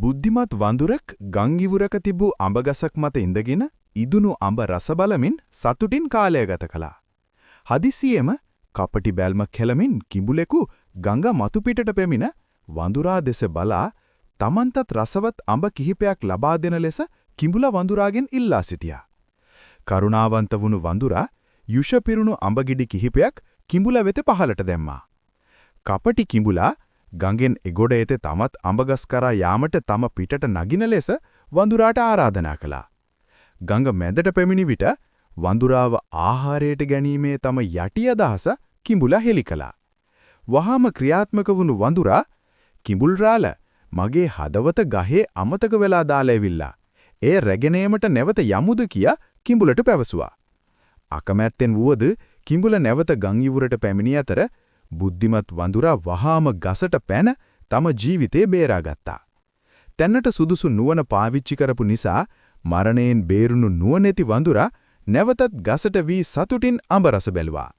බුද්ධිමත් වඳුරෙක් ගම් ඉවුරක තිබූ අඹ ගසක් මත ඉඳගෙන ඉදුණු අඹ රස බලමින් සතුටින් කාලය ගත කළා. හදිසියෙම කපටි බැල්මක් හෙළමින් කිඹුලෙකු ගඟ මතු පිටට පැමිණ වඳුරා දෙස බලා තමන්ටත් රසවත් අඹ කිහිපයක් ලබා දෙන ලෙස කිඹුලා වඳුරාගෙන් ඉල්ලා සිටියා. කරුණාවන්ත වුණු වඳුරා යුෂ පිරුණු අඹ ගෙඩි කිහිපයක් කිඹුලා වෙත පහලට දැම්මා. කපටි කිඹුලා ගඟෙන් එගොඩ එතේ තමත් අඹගස් කරා යාමට තම පිටට නගින ලෙස වඳුරාට ආරාධනා කළා. ගඟ මැදට පැමිණි විට වඳුරාව ආහාරයට ගැනීමේ තම යටි අදහස කිඹුලා හෙළි කළා. වහාම ක්‍රියාත්මක වුණු වඳුරා කිඹුල් රාළ මගේ හදවත ගහේ අමතක වෙලා දාලා ඇවිල්ලා. ඒ රැගෙනේමට නැවත යමුද කියා කිඹුලට පැවසුවා. අකමැත්තෙන් වුවද කිඹුල නැවත ගම් ඉවුරට පැමිණි අතර බුද්ධිමත් වඳුරා වහාම ගසට පැන තම ජීවිතේ බේරාගත්තා. තැන්නට සුදුසු නුවණ පාවිච්චි කරපු නිසා මරණයෙන් බේරුණු නුවණැති වඳුරා නැවතත් ගසට වී සතුටින් අඹ රස බැලුවා.